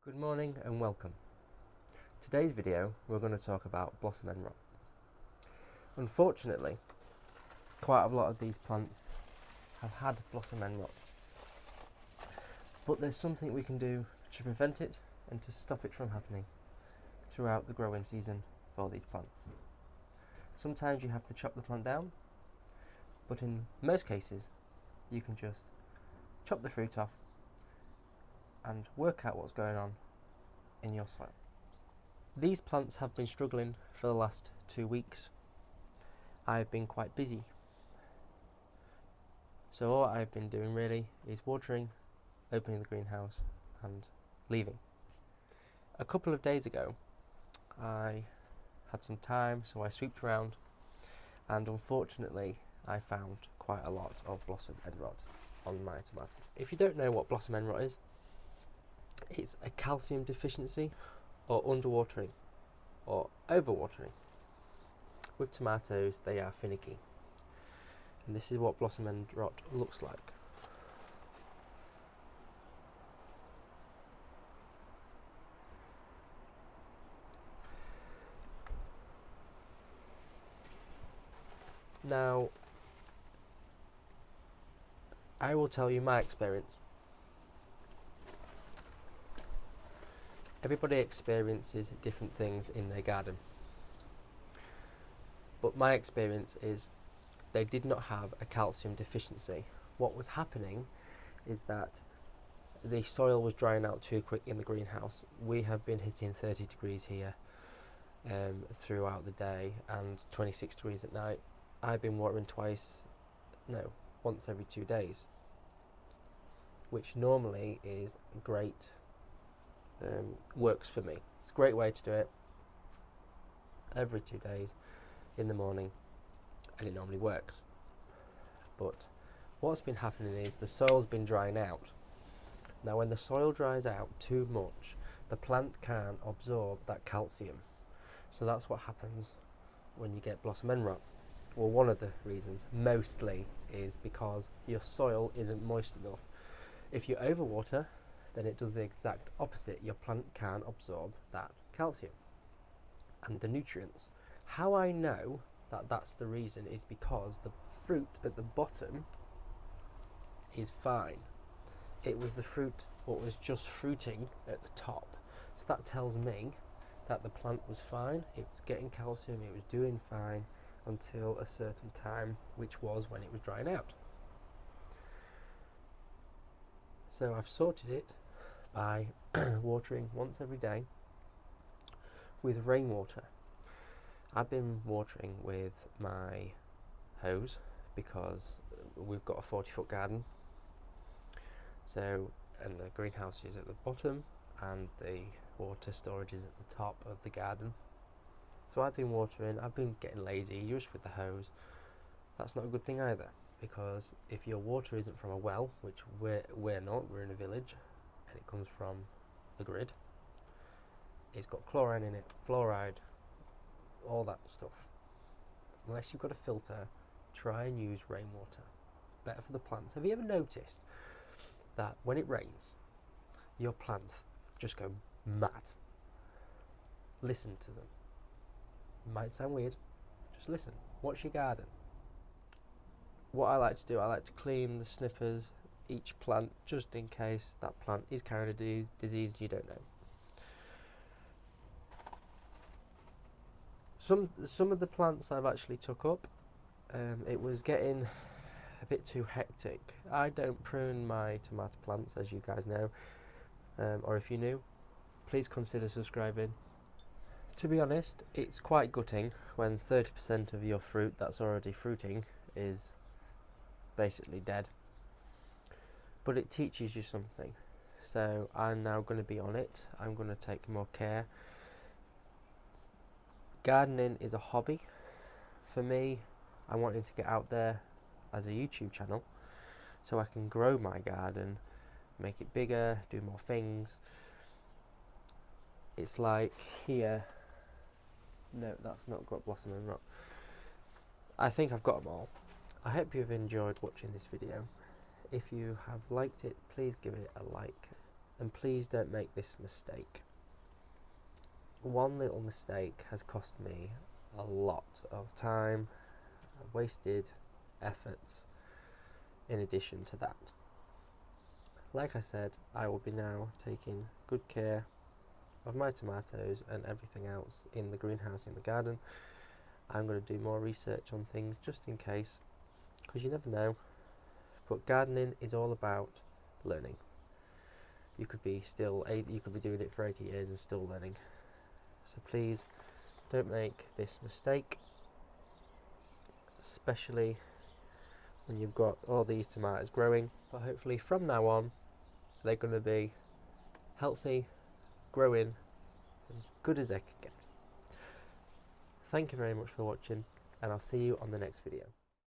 Good morning and welcome. Today's video we're going to talk about blossom end rot. Unfortunately, quite a lot of these plants have had blossom end rot, but there's something we can do to prevent it and to stop it from happening throughout the growing season for these plants. Sometimes you have to chop the plant down, but in most cases you can just chop the fruit off and work out what's going on in your soil. These plants have been struggling for the last 2 weeks. I've been quite busy, so all I've been doing really is watering, opening the greenhouse and leaving. A couple of days ago I had some time, so I swooped around and unfortunately I found quite a lot of blossom end rot on my tomatoes. If you don't know what blossom end rot is, it's a calcium deficiency or underwatering or overwatering. With tomatoes they are finicky, and this is what blossom end rot looks like. Now I will tell you my experience. Everybody experiences different things in their garden, but my experience is they did not have a calcium deficiency. What was happening is that the soil was drying out too quick in the greenhouse. We have been hitting 30 degrees here throughout the day and 26 degrees at night. I've been watering once every 2 days, which normally is great. Works for me. It's a great way to do it, every 2 days in the morning, and it normally works. But what's been happening is the soil's been drying out. Now when the soil dries out too much, the plant can't absorb that calcium, so that's what happens when you get blossom end rot. Well, one of the reasons mostly is because your soil isn't moist enough. If you overwater, then it does the exact opposite. Your plant can't absorb that calcium and the nutrients. How I know that that's the reason is because the fruit at the bottom is fine. It was the fruit what was just fruiting at the top. So that tells me that the plant was fine, it was getting calcium, it was doing fine until a certain time, which was when it was drying out. So I've sorted it by watering once every day with rainwater. I've been watering with my hose because we've got a 40-foot garden, and the greenhouse is at the bottom and the water storage is at the top of the garden. So I've been watering. I've been getting lazy just with the hose. That's not a good thing either, because if your water isn't from a well, which we're not, we're in a village, and it comes from the grid, it's got chlorine in it, fluoride, all that stuff. Unless you've got a filter, try and use rainwater. It's better for the plants. Have you ever noticed that when it rains, your plants just go mad? Listen to them. It might sound weird, just listen. Watch your garden. What I like to do, I like to clean the snippers each plant, just in case that plant is carrying a disease you don't know. Some of the plants I've actually took up. It was getting a bit too hectic. I don't prune my tomato plants, as you guys know, or if you're new, please consider subscribing. To be honest, it's quite gutting when 30% of your fruit that's already fruiting is basically dead, but it teaches you something. So I'm now going to be on it. I'm going to take more care. Gardening is a hobby for me. I'm wanting to get out there as a YouTube channel so I can grow my garden, make it bigger, do more things. It's like here. No, that's not got blossom end rot. I think I've got them all. I hope you've enjoyed watching this video. If you have liked it, please give it a like. And please don't make this mistake. One little mistake has cost me a lot of time, wasted efforts in addition to that. Like I said, I will be now taking good care of my tomatoes and everything else in the greenhouse, in the garden. I'm going to do more research on things just in case, because you never know. But gardening is all about learning. You could be doing it for 80 years and still learning. So please don't make this mistake, especially when you've got all these tomatoes growing. But hopefully from now on they're going to be healthy, growing as good as they can get. Thank you very much for watching, and I'll see you on the next video.